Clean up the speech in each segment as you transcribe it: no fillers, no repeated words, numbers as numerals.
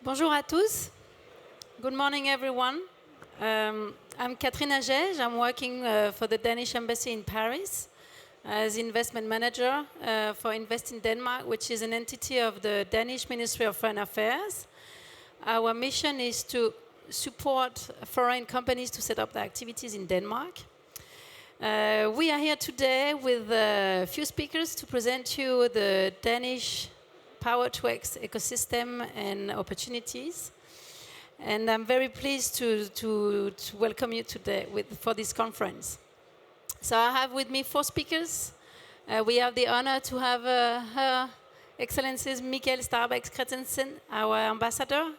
Bonjour à tous. Good morning, everyone. I'm Catherine Agege. I'm working for the Danish Embassy in Paris as investment manager for Invest in Denmark, which is an entity of the Danish Ministry of Foreign Affairs. Our mission is to support foreign companies to set up their activities in Denmark. We are here today with a few speakers to present you the Danish Power-to-X ecosystem and opportunities. And I'm very pleased to welcome you today for this conference. So I have with me 4 speakers. We have the honor to have Her Excellencies Michael Starbeck Christensen, our ambassador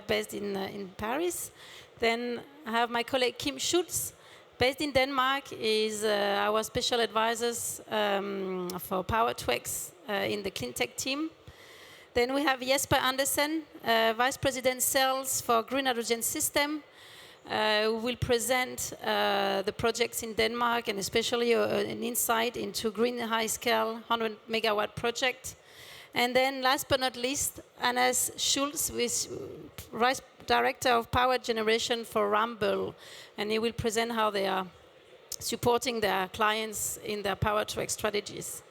based in Paris. Then I have my colleague Kim Schultz, based in Denmark, is our special advisors for Power-to-X in the clean tech team. Then we have Jesper Andersen, Vice President Sales for Green Hydrogen System, who will present the projects in Denmark and especially an insight into green high-scale 100 megawatt project. And then last but not least, Anas Schulz, Vice Director of Power Generation for Ramboll, and he will present how they are supporting their clients in their Power-to-X strategies.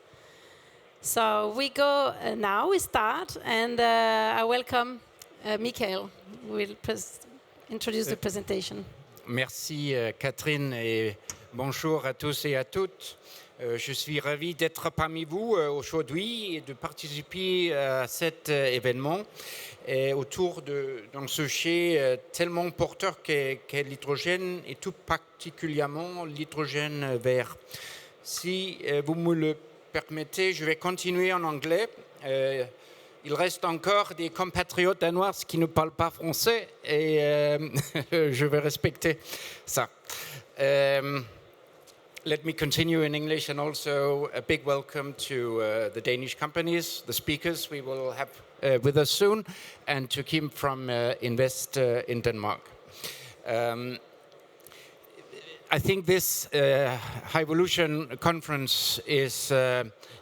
So we go now, we start, and I welcome Michael, who will introduce the presentation. Merci Catherine et bonjour à tous et à toutes. Je suis ravi d'être parmi vous aujourd'hui et de participer à cet événement autour d'un sujet tellement porteur qu'est l'hydrogène et tout particulièrement l'hydrogène vert. Si vous me le permettez, je vais continuer en anglais. Il reste encore des compatriotes danois qui ne parlent pas français et je vais respecter ça. Let me continue in English, and also a big welcome to the Danish companies, the speakers we will have with us soon, and to Kim from Invest in Denmark. I think this Hyvolution conference is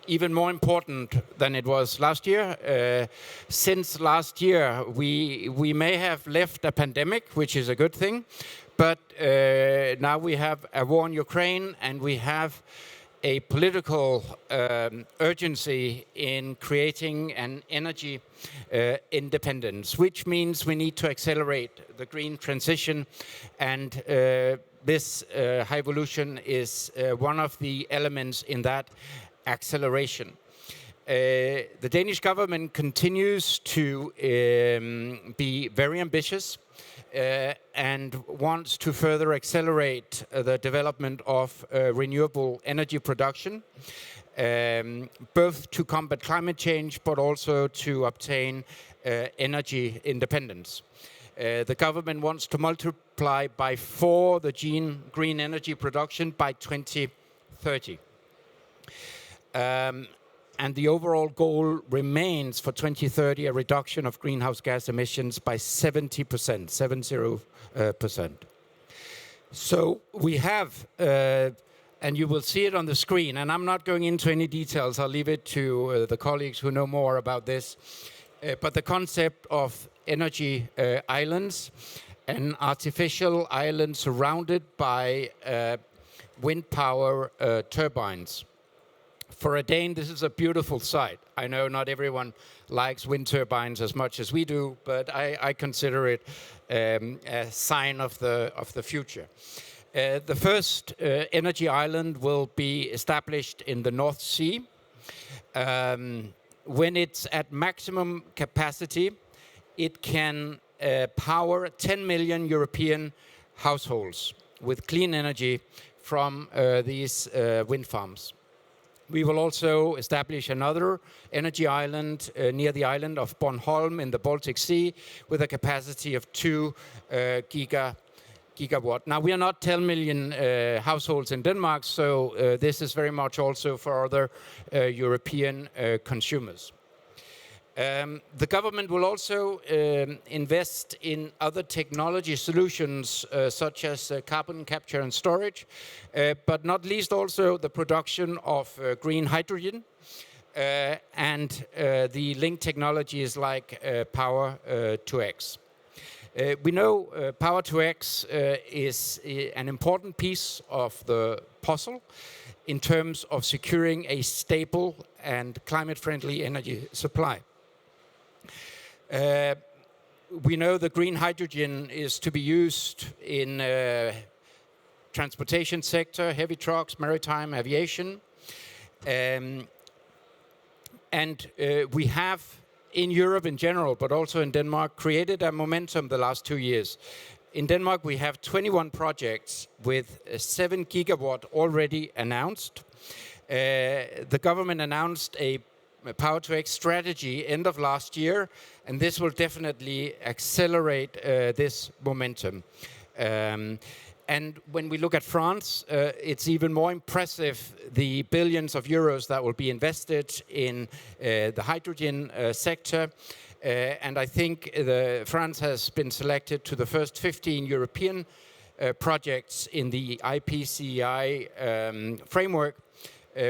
even more important than it was last year. Since last year, we may have left a pandemic, which is a good thing, but now we have a war in Ukraine and we have a political urgency in creating an energy independence, which means we need to accelerate the green transition, and this Hyvolution is one of the elements in that acceleration. The Danish government continues to be very ambitious and wants to further accelerate the development of renewable energy production, both to combat climate change but also to obtain energy independence. The government wants to multiply by 4 the green energy production by 2030. And the overall goal remains for 2030 a reduction of greenhouse gas emissions by 70%, 70%. So we have, and you will see it on the screen, and I'm not going into any details, I'll leave it to the colleagues who know more about this, but the concept of energy islands, an artificial island surrounded by wind power turbines. For a Dane, this is a beautiful sight. I know not everyone likes wind turbines as much as we do, but I consider it a sign of the future. The first energy island will be established in the North Sea. When it's at maximum capacity, it can power 10 million European households with clean energy from these wind farms. We will also establish another energy island near the island of Bornholm in the Baltic Sea with a capacity of 2 gigawatt. Now, we are not 10 million households in Denmark, so this is very much also for other European consumers. The government will also invest in other technology solutions such as carbon capture and storage, but not least also the production of green hydrogen and the link technologies like Power to X. We know Power to X is an important piece of the puzzle in terms of securing a stable and climate-friendly energy supply. We know the green hydrogen is to be used in transportation sector, heavy trucks, maritime, aviation. We have, in Europe in general, but also in Denmark, created a momentum the last 2 years. In Denmark, we have 21 projects with 7 gigawatt already announced. The government announced a Power to X strategy end of last year, and this will definitely accelerate this momentum. And when we look at France, it's even more impressive, the billions of euros that will be invested in the hydrogen sector. And I think France has been selected to the first 15 European projects in the IPCEI framework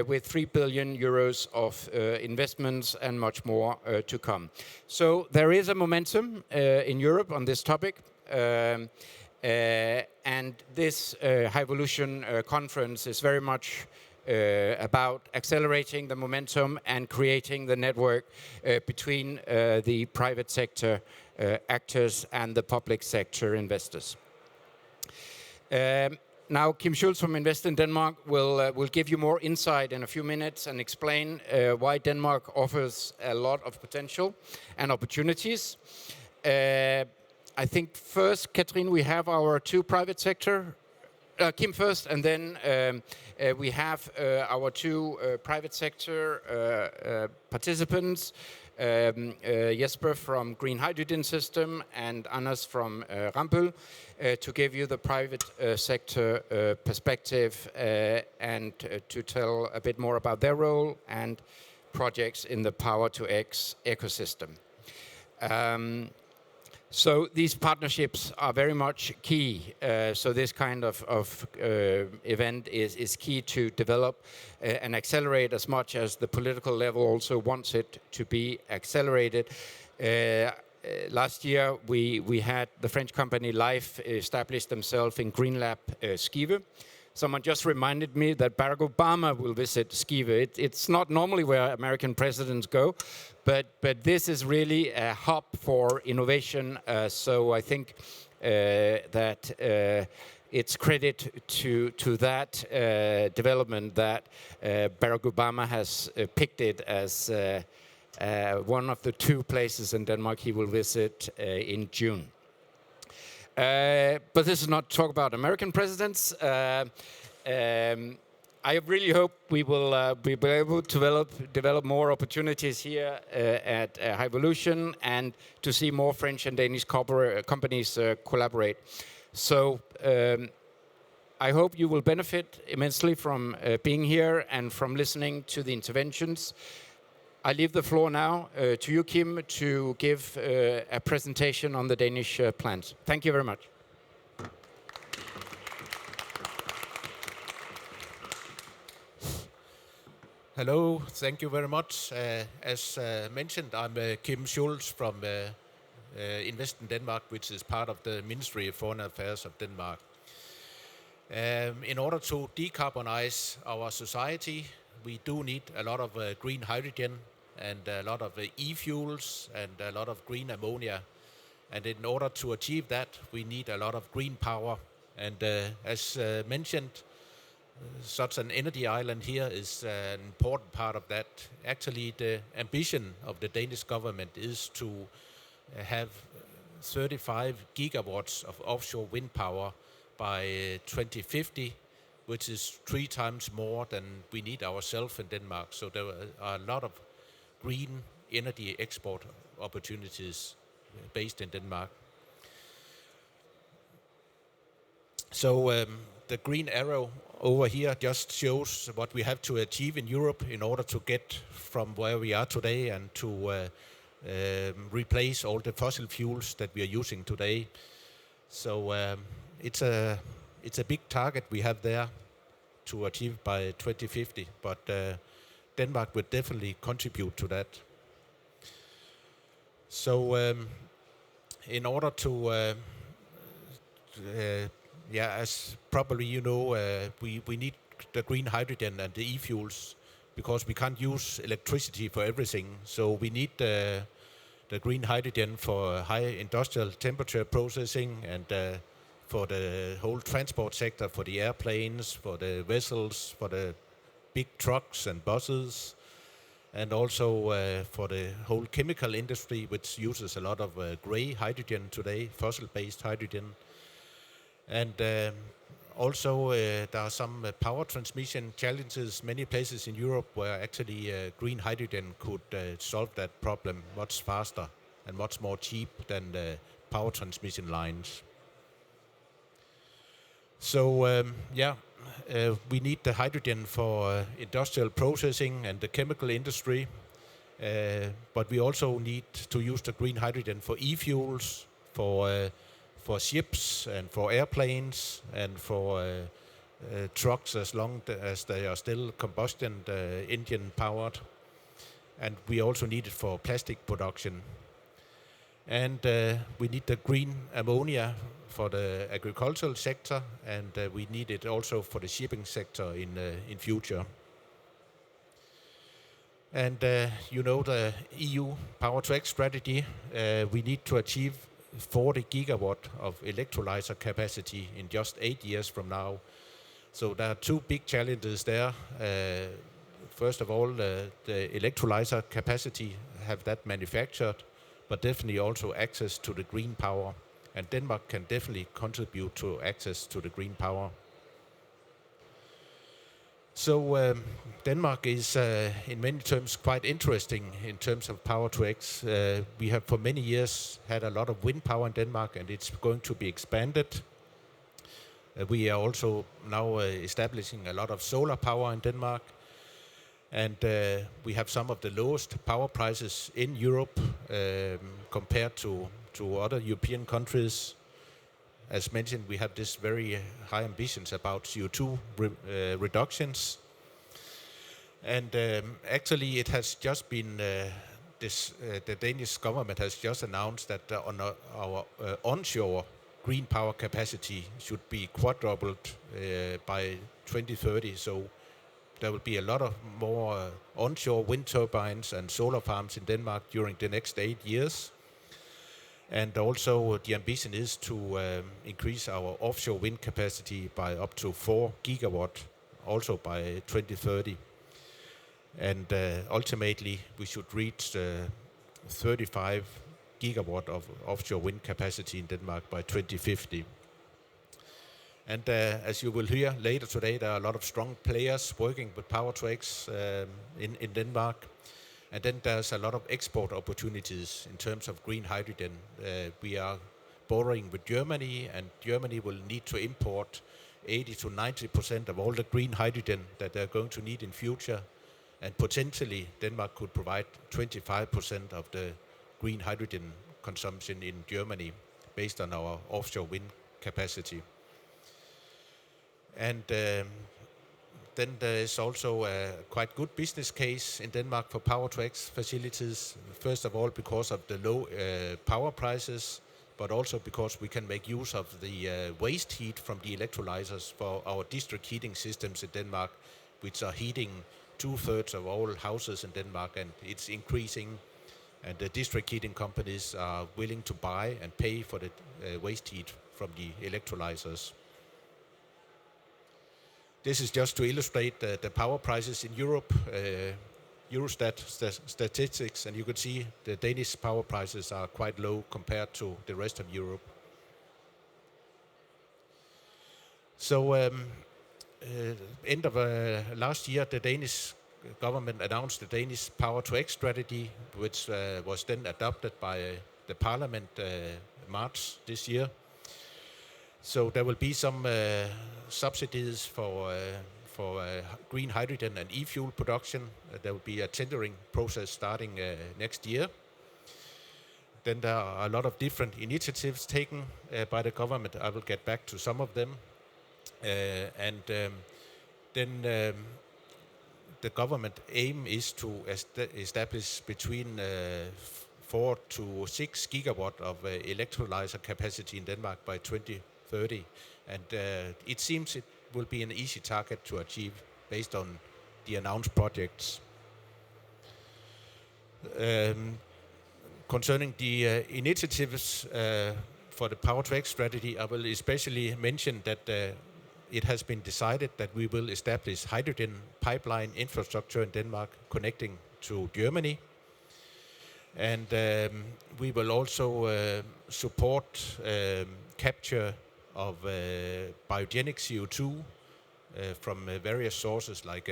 with 3 billion euros of investments and much more to come. So there is a momentum in Europe on this topic. And this Hyvolution conference is very much about accelerating the momentum and creating the network between the private sector actors and the public sector investors. Now, Kim Schulz from Invest in Denmark will give you more insight in a few minutes and explain why Denmark offers a lot of potential and opportunities. I think first, Catherine, we have our 2 private sector. Kim first, and then we have our 2 private sector participants, Jesper from Green Hydrogen System and Anders from Rampøl, to give you the private sector perspective and to tell a bit more about their role and projects in the Power to X ecosystem. So these partnerships are very much key. So this kind of event is key to develop and accelerate as much as the political level also wants it to be accelerated. Last year, we had the French company Life establish themselves in Green Lab Skive. Someone just reminded me that Barack Obama will visit Skive. It's not normally where American presidents go, but this is really a hub for innovation. So I think that it's credit to that development that Barack Obama has picked it as one of the 2 places in Denmark he will visit in June. But this is not to talk about American presidents. I really hope we will be able to develop more opportunities here at Hyvolution and to see more French and Danish companies collaborate. So I hope you will benefit immensely from being here and from listening to the interventions. I leave the floor now to you, Kim, to give a presentation on the Danish plans. Thank you very much. Hello, thank you very much. As mentioned, I'm Kim Schulz from Invest in Denmark, which is part of the Ministry of Foreign Affairs of Denmark. In order to decarbonize our society, we do need a lot of green hydrogen and a lot of e-fuels and a lot of green ammonia. And in order to achieve that, we need a lot of green power. And as mentioned, such an energy island here is an important part of that. Actually, the ambition of the Danish government is to have 35 gigawatts of offshore wind power by 2050, which is 3 times more than we need ourselves in Denmark. So there are a lot of green energy export opportunities based in Denmark. So the green arrow over here just shows what we have to achieve in Europe in order to get from where we are today and to replace all the fossil fuels that we are using today. So it's a big target we have there to achieve by 2050, but Denmark will definitely contribute to that. So in order to, as probably you know, we need the green hydrogen and the e-fuels because we can't use electricity for everything. So we need the green hydrogen for high industrial temperature processing and for the whole transport sector, for the airplanes, for the vessels, for the big trucks and buses, and also for the whole chemical industry, which uses a lot of grey hydrogen today, fossil-based hydrogen. And also there are some power transmission challenges many places in Europe where actually green hydrogen could solve that problem much faster and much more cheap than the power transmission lines. So we need the hydrogen for industrial processing and the chemical industry, but we also need to use the green hydrogen for e-fuels, for ships and for airplanes and for trucks as long as they are still combustion engine powered. And we also need it for plastic production. And we need the green ammonia for the agricultural sector, and we need it also for the shipping sector in future. And you know the EU Power to X strategy, we need to achieve 40 gigawatt of electrolyzer capacity in just 8 years from now. So there are two big challenges there. First of all, the electrolyzer capacity, have that manufactured, but definitely also access to the green power. And Denmark can definitely contribute to access to the green power. So Denmark is in many terms quite interesting in terms of power to X. We have for many years had a lot of wind power in Denmark, and it's going to be expanded. We are also now establishing a lot of solar power in Denmark. And we have some of the lowest power prices in Europe compared to other European countries. As mentioned, we have this very high ambitions about CO2 reductions. And actually it has just been, the Danish government has just announced that on our onshore green power capacity should be quadrupled by 2030. So there will be a lot of more onshore wind turbines and solar farms in Denmark during the next 8 years. And also the ambition is to increase our offshore wind capacity by up to 4 gigawatt, also by 2030. And ultimately we should reach 35 gigawatt of offshore wind capacity in Denmark by 2050. And as you will hear later today, there are a lot of strong players working with Power to X in Denmark. And then there's a lot of export opportunities in terms of green hydrogen. We are bordering with Germany, and Germany will need to import 80 to 90% of all the green hydrogen that they're going to need in future. And potentially Denmark could provide 25% of the green hydrogen consumption in Germany based on our offshore wind capacity. And then there is also a quite good business case in Denmark for Power to X facilities. First of all, because of the low power prices, but also because we can make use of the waste heat from the electrolyzers for our district heating systems in Denmark, which are heating 2/3 of all houses in Denmark, and it's increasing. And the district heating companies are willing to buy and pay for the waste heat from the electrolyzers. This is just to illustrate the power prices in Europe, Eurostat statistics, and you can see the Danish power prices are quite low compared to the rest of Europe. So end of last year, the Danish government announced the Danish Power to X strategy, which was then adopted by the parliament March this year. So there will be some subsidies for green hydrogen and e-fuel production. There will be a tendering process starting next year. Then there are a lot of different initiatives taken by the government. I will get back to some of them. Then the government aim is to establish between 4 to 6 gigawatt of electrolyzer capacity in Denmark by 2030. And it seems it will be an easy target to achieve based on the announced projects. Concerning the initiatives for the Power-to-X strategy, I will especially mention that it has been decided that we will establish hydrogen pipeline infrastructure in Denmark connecting to Germany. And we will also support capture of biogenic CO2 from various sources like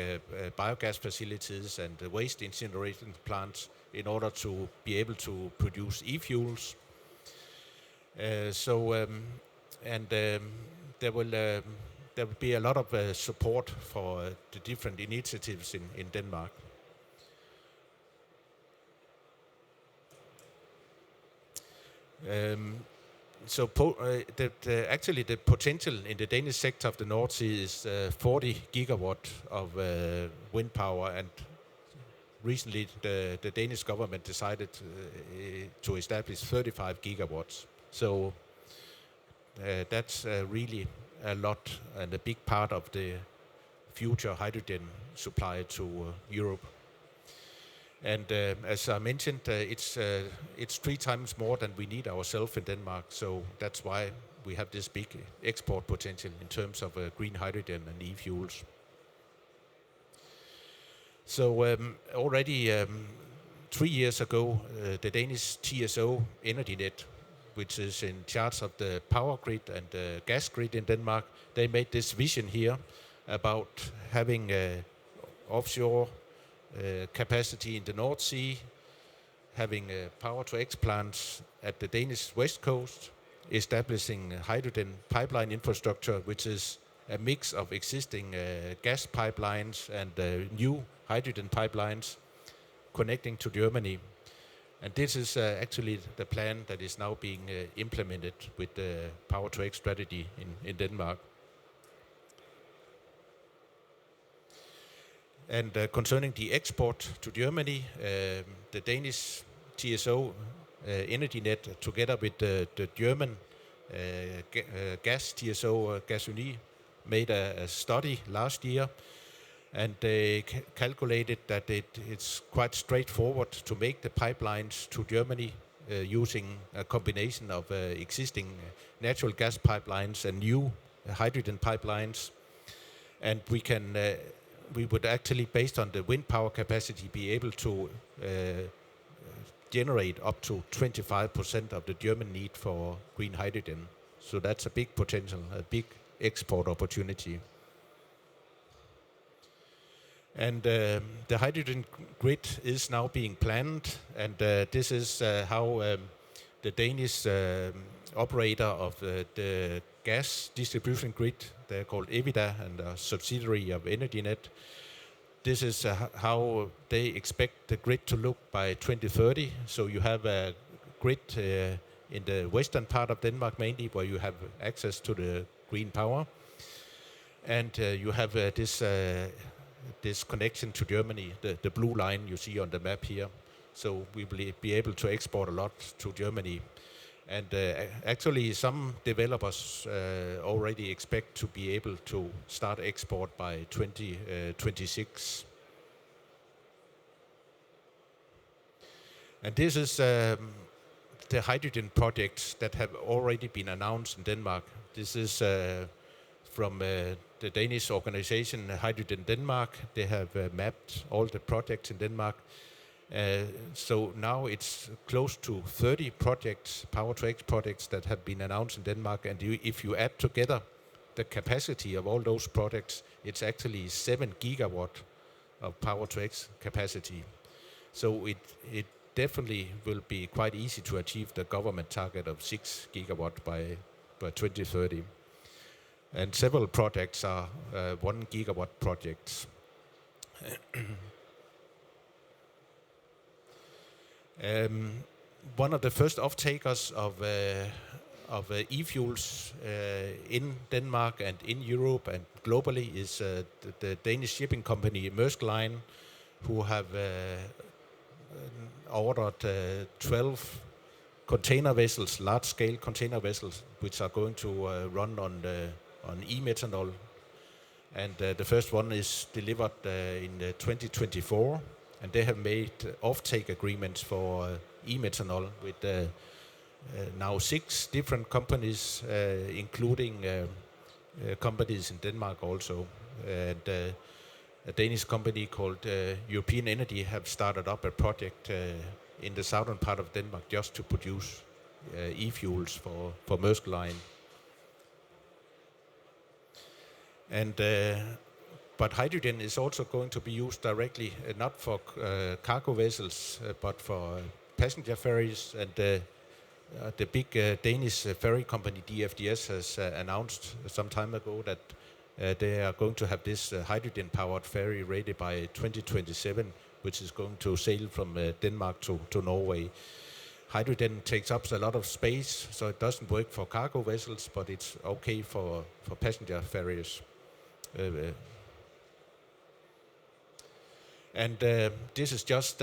biogas facilities and waste incineration plants in order to be able to produce e-fuels. There will be a lot of support for the different initiatives in Denmark. Actually the potential in the Danish sector of the North Sea is 40 gigawatt of wind power, and recently the Danish government decided to establish 35 gigawatts. So that's really a lot and a big part of the future hydrogen supply to Europe. And as I mentioned, it's 3 times more than we need ourselves in Denmark. So that's why we have this big export potential in terms of green hydrogen and e-fuels. So already 3 years ago, the Danish TSO Energinet, which is in charge of the power grid and the gas grid in Denmark, they made this vision here about having offshore capacity in the North Sea, having power-to-X plants at the Danish west coast, establishing hydrogen pipeline infrastructure, which is a mix of existing gas pipelines and new hydrogen pipelines connecting to Germany. And this is actually the plan that is now being implemented with the Power-to-X strategy in Denmark. And concerning the export to Germany, the Danish TSO Energinet, together with the German gas TSO Gasunie, made a study last year, and they calculated that it's quite straightforward to make the pipelines to Germany using a combination of existing natural gas pipelines and new hydrogen pipelines. And we would actually, based on the wind power capacity, be able to generate up to 25% of the German need for green hydrogen. So that's a big potential, a big export opportunity. And the hydrogen grid is now being planned, and this is how the Danish operator of the gas distribution grid, they're called Evida and a subsidiary of Energinet. This is how they expect the grid to look by 2030. So you have a grid in the western part of Denmark mainly, where you have access to the green power. And you have this connection to Germany, the blue line you see on the map here. So we will be able to export a lot to Germany. And actually some developers already expect to be able to start export by 2026. And this is the hydrogen projects that have already been announced in Denmark. This is from the Danish organization Hydrogen Denmark. They have mapped all the projects in Denmark. So now it's close to 30 projects, Power-to-X projects that have been announced in Denmark. And if you add together the capacity of all those projects, it's actually 7 gigawatt of Power-to-X capacity. So it definitely will be quite easy to achieve the government target of 6 gigawatt by 2030. And several projects are 1 gigawatt projects. One of the first off-takers of e-fuels in Denmark and in Europe and globally is the Danish shipping company Maersk Line, who have ordered 12 container vessels, large-scale container vessels, which are going to run on e-methanol. And the first one is delivered in 2024, and they have made off-take agreements for e-methanol with now 6 different companies, including companies in Denmark also. And a Danish company called European Energy have started up a project in the southern part of Denmark just to produce e-fuels for Maersk Line. And but hydrogen is also going to be used directly, not for cargo vessels, but for passenger ferries. And the big Danish ferry company DFDS has announced some time ago that they are going to have this hydrogen-powered ferry ready by 2027, which is going to sail from Denmark to Norway. Hydrogen takes up a lot of space, so it doesn't work for cargo vessels, but it's okay for passenger ferries. And this is just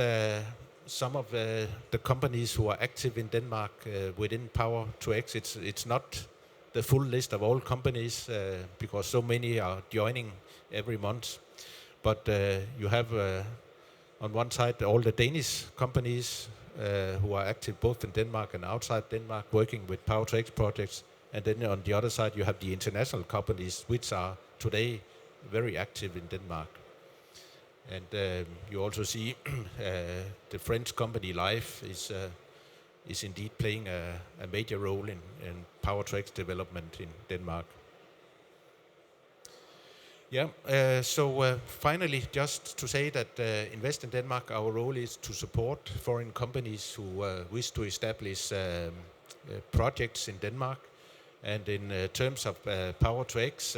some of the companies who are active in Denmark within Power-to-X. It's not the full list of all companies because so many are joining every month. But you have on one side all the Danish companies who are active both in Denmark and outside Denmark working with Power-to-X projects. And then on the other side you have the international companies which are today very active in Denmark. And you also see the French company Life is indeed playing a major role in Power-to-X development in Denmark. Yeah, so finally, just to say that Invest in Denmark, our role is to support foreign companies who wish to establish projects in Denmark. And in terms of Power-to-X,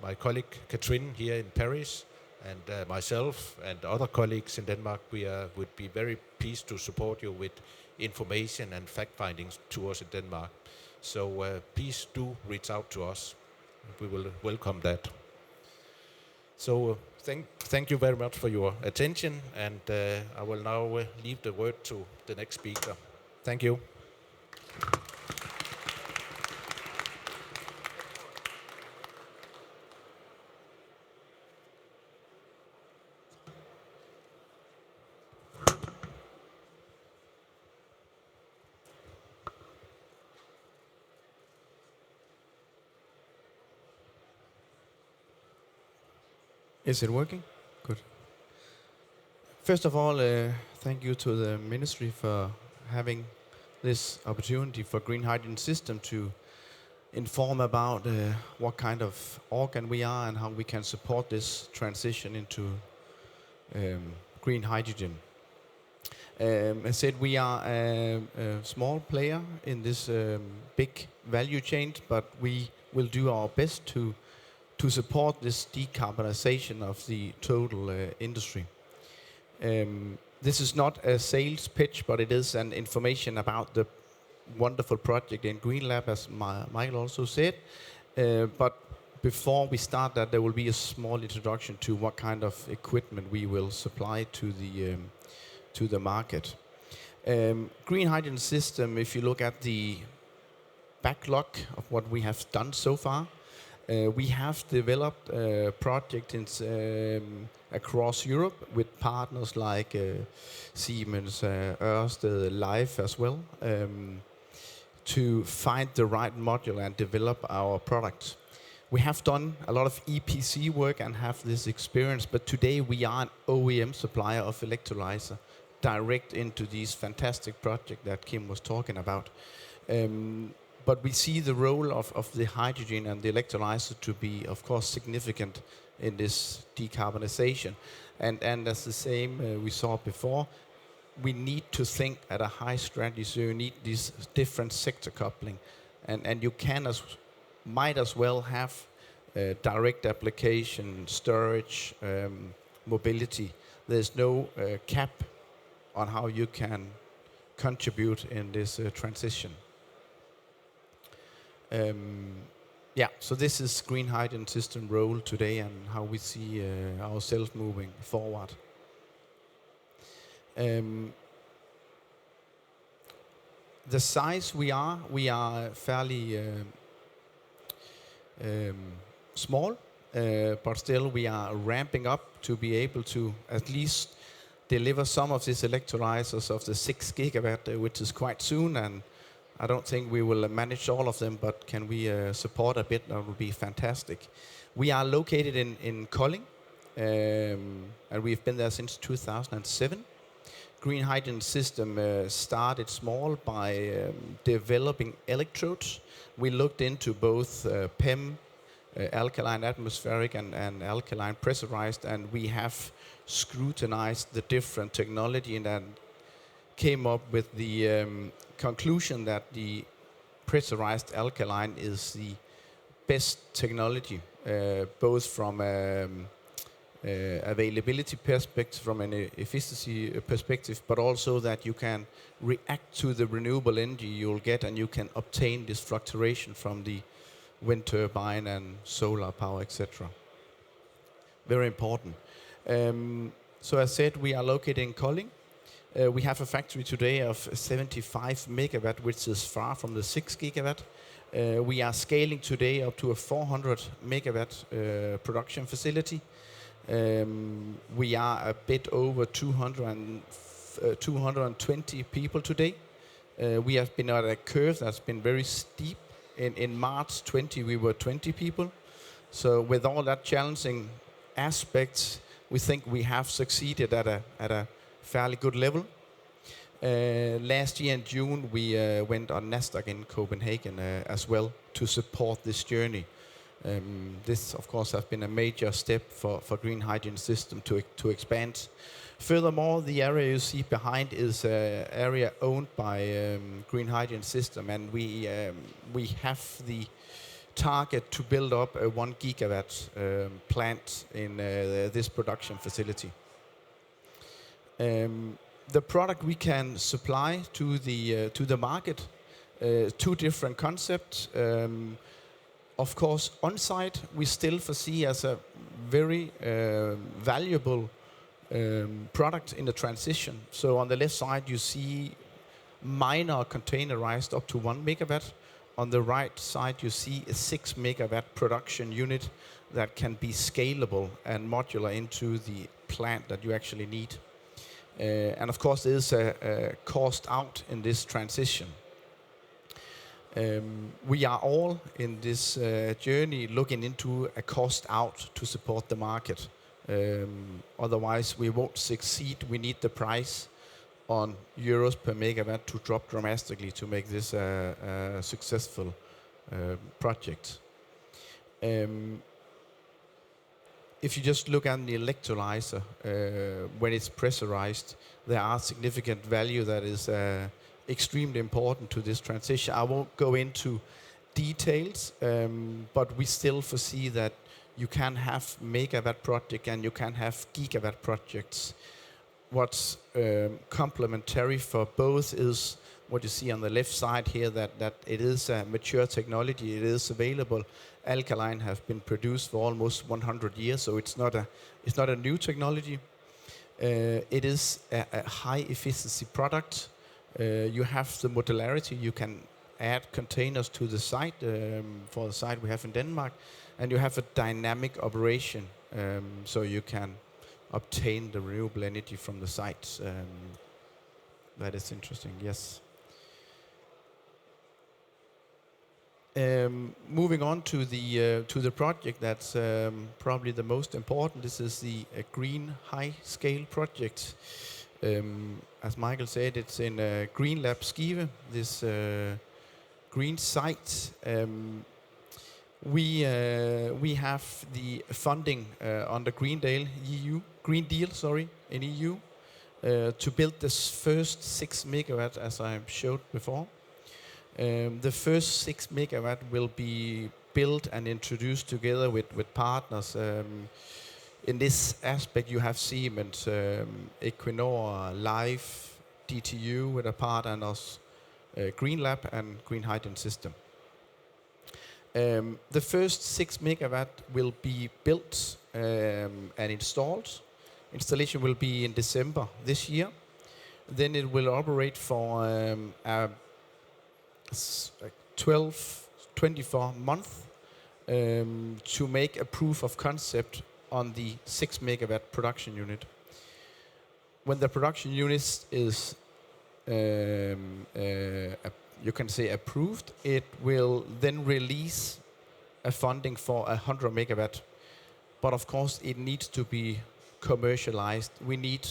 my colleague Katrin here in Paris and myself and other colleagues in Denmark, we would be very pleased to support you with information and fact-finding tours in Denmark. So please do reach out to us. We will welcome that. So thank you very much for your attention, and I will now leave the word to the next speaker. Thank you. Is it working? Good. First of all, thank you to the ministry for having this opportunity for Green Hydrogen System to inform about what kind of organ we are and how we can support this transition into green hydrogen. I said we are a small player in this big value chain, but we will do our best to support this decarbonization of the total industry. This is not a sales pitch, but it is an information about the wonderful project in Green Lab, as Michael also said. But before we start that, there will be a small introduction to what kind of equipment we will supply to the market. Green Hydrogen System, if you look at the backlog of what we have done so far, we have developed a project across Europe with partners like Siemens, Ørsted, Life as well, to find the right module and develop our products. We have done a lot of EPC work and have this experience, but today we are an OEM supplier of electrolyzer direct into these fantastic projects that Kim was talking about. But we see the role of the hydrogen and the electrolyzer to be, of course, significant in this decarbonization. And as the same we saw before, we need to think at a high strategy, so you need this different sector coupling. And you might as well have direct application, storage, mobility. There's no cap on how you can contribute in this transition. Yeah, so this is green hydrogen system role today and how we see ourselves moving forward. The size we are fairly small, but still we are ramping up to be able to at least deliver some of these electrolyzers of the 6 gigawatt, which is quite soon, and I don't think we will manage all of them, but can we support a bit? That would be fantastic. We are located in Kolding, and we've been there since 2007. Green hydrogen system started small by developing electrodes. We looked into both PEM, alkaline atmospheric and alkaline pressurized, and we have scrutinized the different technology and then came up with the conclusion that the pressurized alkaline is the best technology, both from availability perspective, from an efficiency perspective, but also that you can react to the renewable energy you'll get and you can obtain this fluctuation from the wind turbine and solar power, etc. Very important. So as said, we are located in Kolding. We have a factory today of 75 megawatt, which is far from the 6 gigawatt. We are scaling today up to a 400 megawatt production facility. We are a bit over 220 people today. We have been at a curve that's been very steep. In March 20, we were 20 people. So with all that challenging aspects, we think we have succeeded at a fairly good level. Last year in June, we went on Nasdaq in Copenhagen as well to support this journey. This, of course, has been a major step for green hydrogen system to expand. Furthermore, the area you see behind is an area owned by green hydrogen system, and we have the target to build up a 1 gigawatt plant in this production facility. The product we can supply to the market, two different concepts. Of course, on-site we still foresee as a very valuable product in the transition. So on the left side you see minor containerized up to 1 megawatt. On the right side you see a 6 megawatt production unit that can be scalable and modular into the plant that you actually need. And of course there is a cost out in this transition. We are all in this journey looking into a cost out to support the market. Otherwise we won't succeed. We need the price on euros per megawatt to drop dramatically to make this a successful project. If you just look at the electrolyzer, when it's pressurized, there are significant value that is extremely important to this transition. I won't go into details, but we still foresee that you can have megawatt project and you can have gigawatt projects. What's complementary for both is what you see on the left side here, that it is a mature technology, it is available. Alkaline have been produced for almost 100 years, so it's not a new technology. It is a high efficiency product. You have the modularity, you can add containers to the site, for the site we have in Denmark, and you have a dynamic operation, so you can obtain the renewable energy from the sites. That is interesting, yes. Moving on to the project that's probably the most important. This is the green high-scale project. As Michael said, it's in Green Lab Skive, this green site. We have the funding under Green Deal, in EU, to build this first 6 megawatt, as I showed before. The first 6 megawatt will be built and introduced together with partners. In this aspect, you have Siemens, Equinor, Life, DTU with a partner, and us, Green Lab and Green Hydrogen System. The first 6 megawatt will be built and installed. Installation will be in December this year. Then it will operate for 24 months to make a proof of concept on the 6 megawatt production unit. When the production unit is, you can say, approved, it will then release a funding for 100 megawatt. But of course, it needs to be commercialized. We need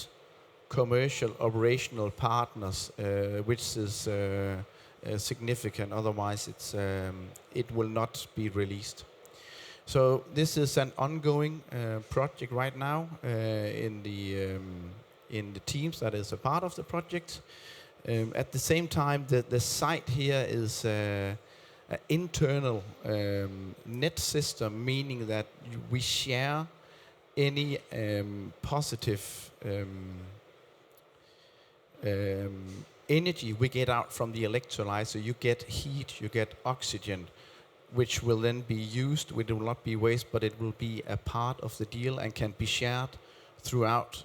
commercial operational partners, which is significant. Otherwise, it will not be released. So this is an ongoing project right now in the teams that is a part of the project. At the same time, the site here is an internal net system, meaning that we share any positive energy we get out from the electrolyzer. You get heat, you get oxygen, which will then be used. It will not be waste, but it will be a part of the deal and can be shared throughout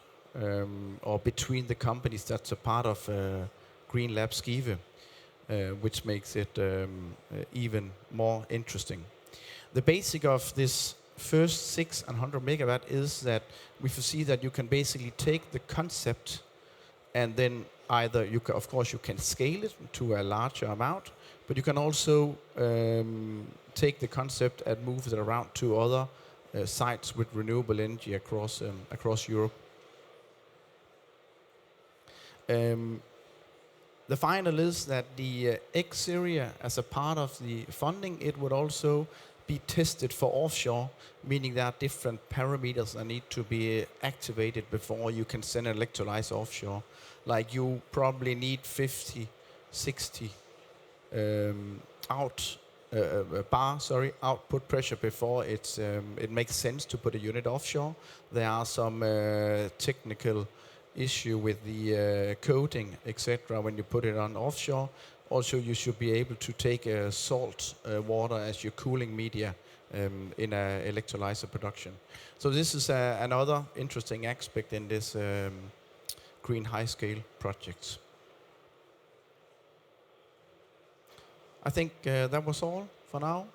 or between the companies that's a part of Green Lab Skive, which makes it even more interesting. The basic of this first 600 megawatt is that we foresee that you can basically take the concept and then either of course you can scale it to a larger amount, but you can also take the concept and move it around to other sites with renewable energy across Europe. The final is that the X-Series, as a part of the funding, it would also be tested for offshore, meaning there are different parameters that need to be activated before you can send an electrolyzer offshore. Like you probably need 50, 60 output pressure before it makes sense to put a unit offshore. There are some technical issue with the coating, etc. when you put it on offshore. Also, you should be able to take salt water as your cooling media in an electrolyzer production. So this is another interesting aspect in this green high-scale projects. I think that was all for now.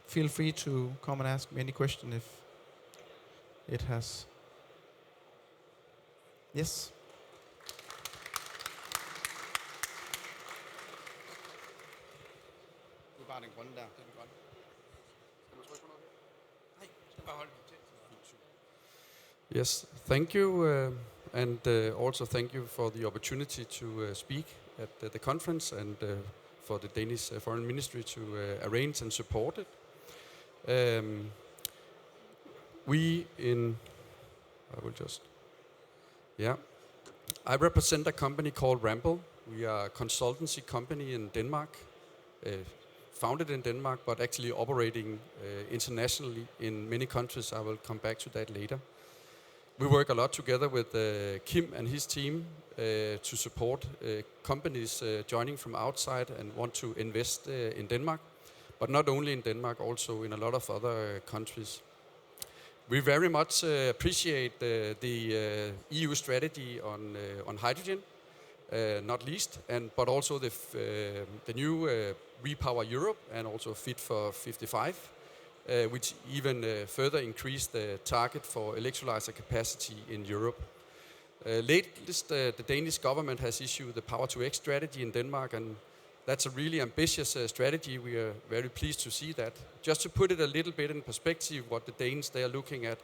Feel free to come and ask me any question if it has. Yes? Yes, thank you, and also thank you for the opportunity to speak at the conference and for the Danish Foreign Ministry to arrange and support it. I represent a company called Ramble. We are a consultancy company in Denmark, founded in Denmark, but actually operating internationally in many countries. I will come back to that later. We work a lot together with Kim and his team to support companies joining from outside and want to invest in Denmark, but not only in Denmark, also in a lot of other countries. We very much appreciate the EU strategy on hydrogen, not least, but also the new Repower Europe and also Fit for 55, which even further increased the target for electrolyzer capacity in Europe. Latest, the Danish government has issued the Power to X strategy in Denmark, and that's a really ambitious strategy. We are very pleased to see that. Just to put it a little bit in perspective, what the Danes they are looking at,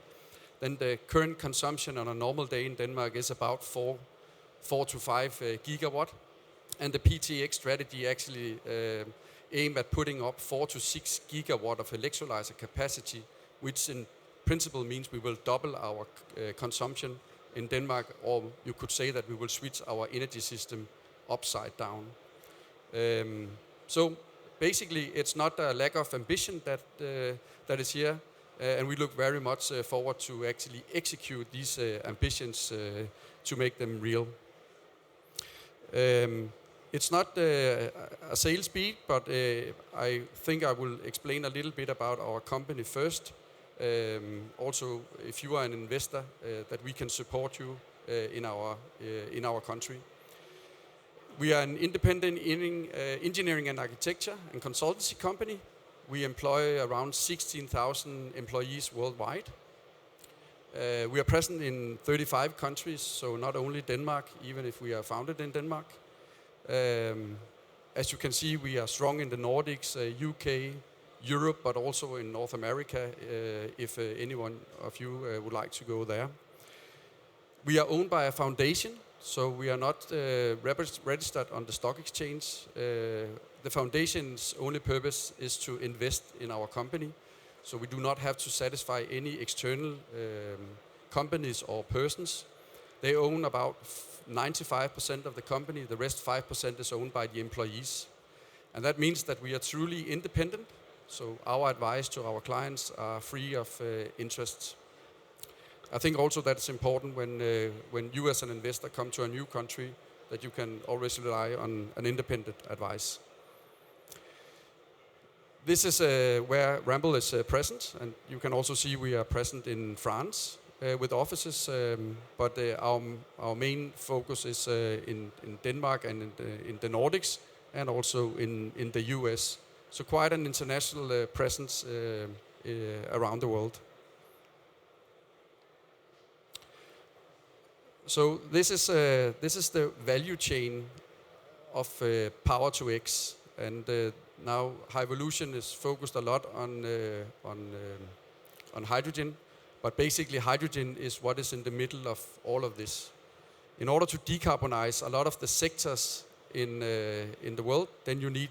then the current consumption on a normal day in Denmark is about 4 to 5 gigawatt, and the PTX strategy actually aim at putting up 4 to 6 gigawatt of electrolyzer capacity, which in principle means we will double our consumption in Denmark, or you could say that we will switch our energy system upside down. So basically, it's not a lack of ambition that is here, and we look very much forward to actually execute these ambitions to make them real. It's not a sales speed, but I think I will explain a little bit about our company first. Also, if you are an investor, that we can support you in our country. We are an independent engineering and architecture and consultancy company. We employ around 16,000 employees worldwide. We are present in 35 countries, so not only Denmark, even if we are founded in Denmark. As you can see, we are strong in the Nordics, UK, Europe, but also in North America, if anyone of you would like to go there. We are owned by a foundation, so we are not registered on the stock exchange. The foundation's only purpose is to invest in our company, so we do not have to satisfy any external companies or persons. They own about 95% of the company. The rest 5% is owned by the employees. And that means that we are truly independent, so our advice to our clients are free of interest. I think also that's important when you as an investor come to a new country, that you can always rely on an independent advice. This is where Ramble is present, and you can also see we are present in France with offices, but our main focus is in Denmark and in the Nordics, and also in the US. So quite an international presence around the world. So this is the value chain of Power to X, and now Hyvolution is focused a lot on hydrogen, but basically hydrogen is what is in the middle of all of this. In order to decarbonize a lot of the sectors in the world, then you need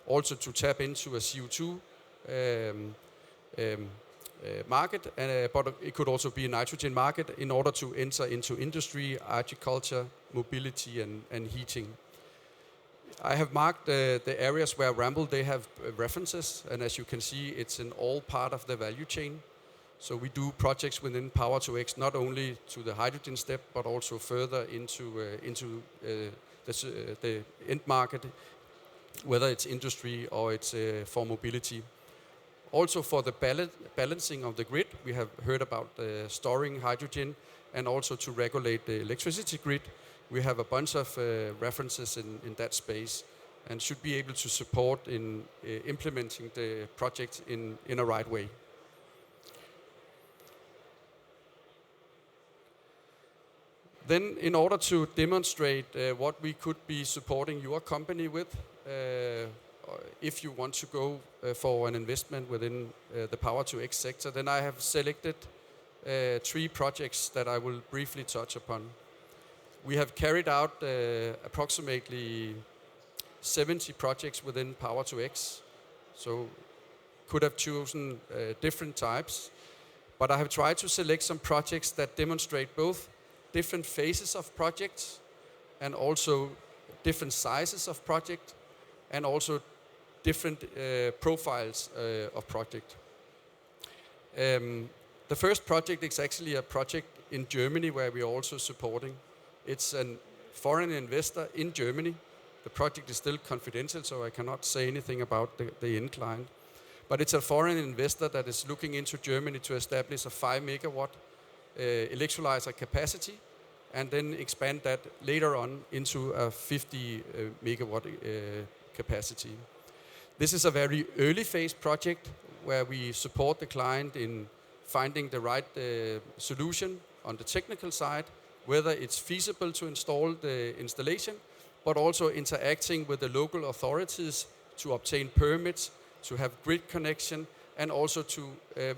also to tap into a CO2 market, but it could also be a nitrogen market in order to enter into industry, agriculture, mobility, and heating. I have marked the areas where Ramble, they have references, and as you can see, it's in all part of the value chain. So we do projects within Power to X, not only to the hydrogen step, but also further into the end market, whether it's industry or it's for mobility. Also for the balancing of the grid, we have heard about storing hydrogen, and also to regulate the electricity grid. We have a bunch of references in that space, and should be able to support in implementing the project in a right way. Then, in order to demonstrate what we could be supporting your company with, if you want to go for an investment within the Power to X sector, then I have selected 3 projects that I will briefly touch upon. We have carried out approximately 70 projects within Power to X, so could have chosen different types, but I have tried to select some projects that demonstrate both different phases of projects and also different sizes of project, and also different profiles of project. The first project is actually a project in Germany where we are also supporting. It's a foreign investor in Germany. The project is still confidential, so I cannot say anything about the end client. But it's a foreign investor that is looking into Germany to establish a 5 megawatt electrolyzer capacity, and then expand that later on into a 50 megawatt capacity. This is a very early phase project where we support the client in finding the right solution on the technical side, whether it's feasible to install the installation, but also interacting with the local authorities to obtain permits, to have grid connection, and also to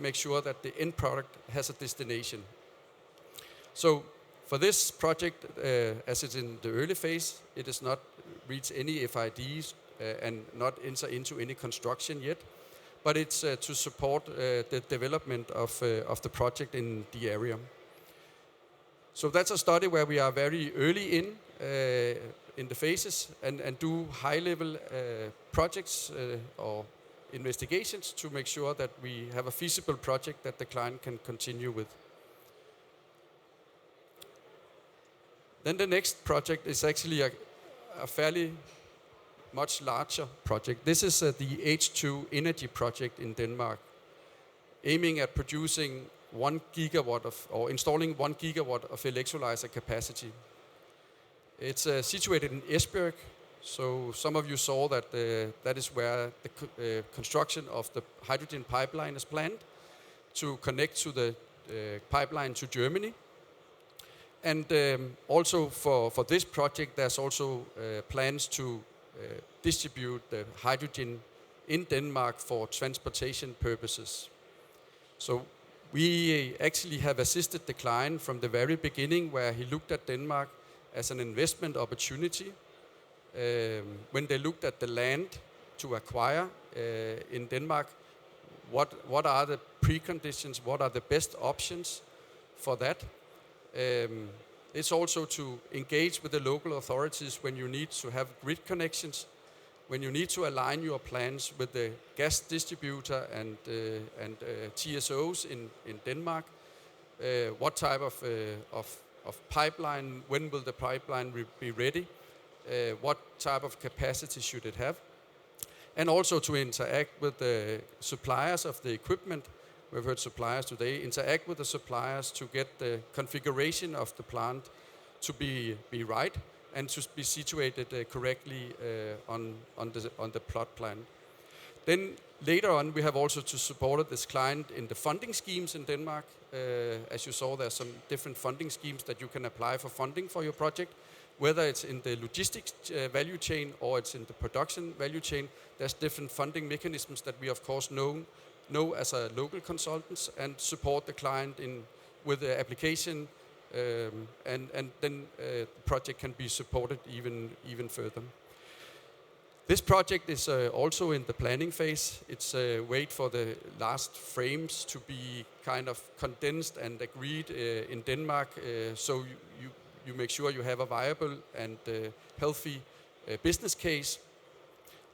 make sure that the end product has a destination. So for this project, as it's in the early phase, it does not reach any FIDs and not enter into any construction yet, but it's to support the development of the project in the area. So that's a study where we are very early in the phases and do high-level projects or investigations to make sure that we have a feasible project that the client can continue with. Then the next project is actually a fairly much larger project. This is the H2 energy project in Denmark, aiming at producing 1 gigawatt or installing 1 gigawatt of electrolyzer capacity. It's situated in Esbjerg, so some of you saw that that is where the construction of the hydrogen pipeline is planned to connect to the pipeline to Germany. And also for this project, there's also plans to distribute the hydrogen in Denmark for transportation purposes. So we actually have assisted the client from the very beginning, where he looked at Denmark as an investment opportunity. When they looked at the land to acquire in Denmark, what are the preconditions, what are the best options for that? It's also to engage with the local authorities when you need to have grid connections, when you need to align your plans with the gas distributor and TSOs in Denmark. What type of pipeline, when will the pipeline be ready? What type of capacity should it have? And also to interact with the suppliers of the equipment. We've heard suppliers today. Interact with the suppliers to get the configuration of the plant to be right and to be situated correctly on the plot plan. Then later on, we have also to support this client in the funding schemes in Denmark. As you saw, there are some different funding schemes that you can apply for funding for your project. Whether it's in the logistics value chain or it's in the production value chain, there's different funding mechanisms that we of course know as a local consultants and support the client with the application, and then the project can be supported even further. This project is also in the planning phase. It's wait for the last frames to be kind of condensed and agreed in Denmark, so you make sure you have a viable and healthy business case.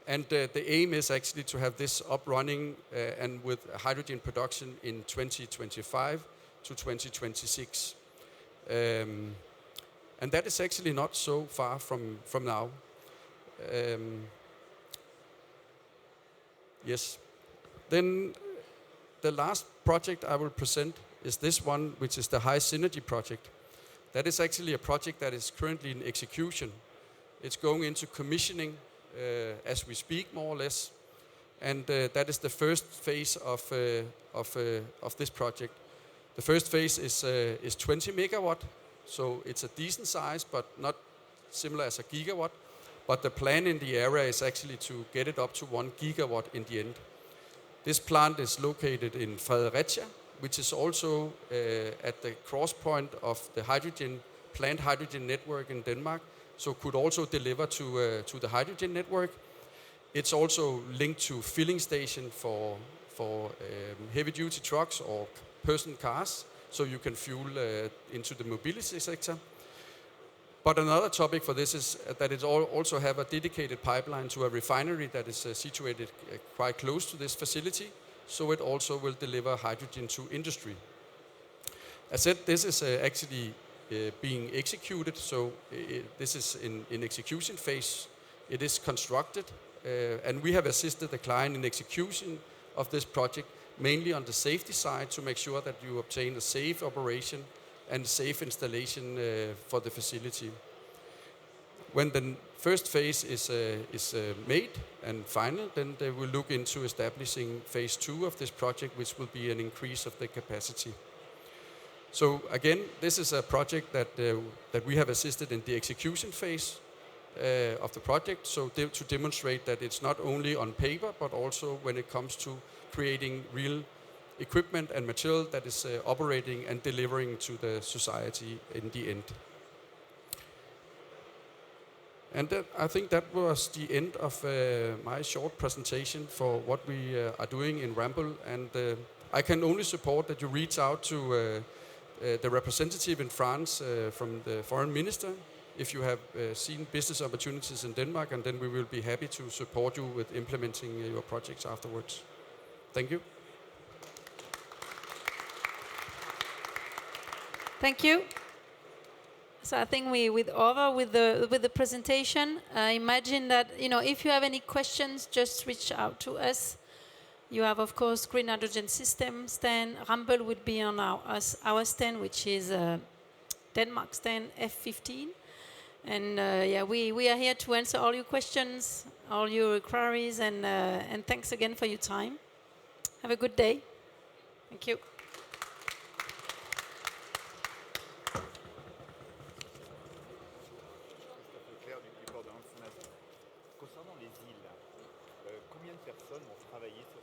And the aim is actually to have this up running and with hydrogen production in 2025 to 2026. And that is actually not so far from now. Yes. Then the last project I will present is this one, which is the High Synergy project. That is actually a project that is currently in execution. It's going into commissioning as we speak, more or less. And that is the first phase of this project. The first phase is 20 megawatt, so it's a decent size, but not similar as a gigawatt. But the plan in the area is actually to get it up to 1 gigawatt in the end. This plant is located in Fredericia, which is also at the cross point of the planned hydrogen network in Denmark, so could also deliver to the hydrogen network. It's also linked to filling station for heavy-duty trucks or person cars, so you can fuel into the mobility sector. But another topic for this is that it also have a dedicated pipeline to a refinery that is situated quite close to this facility, so it also will deliver hydrogen to industry. As said, this is actually being executed, so this is in execution phase. It is constructed, and we have assisted the client in execution of this project, mainly on the safety side, to make sure that you obtain a safe operation and safe installation for the facility. When the first phase is made and final, then they will look into establishing phase 2 of this project, which will be an increase of the capacity. So again, this is a project that we have assisted in the execution phase of the project, so to demonstrate that it's not only on paper, but also when it comes to creating real equipment and material that is operating and delivering to the society in the end. And I think that was the end of my short presentation for what we are doing in Ramble. And I can only support that you reach out to the representative in France from the foreign minister if you have seen business opportunities in Denmark, and then we will be happy to support you with implementing your projects afterwards. Thank you. Thank you. So I think with the presentation. Imagine that if you have any questions, just reach out to us. You have, of course, green hydrogen system stand. Rumble would be on our stand, which is Denmark stand F15. And we are here to answer all your questions, all your queries, and thanks again for your time. Have a good day. Thank you. Concernant les îles, combien de personnes vont travailler sur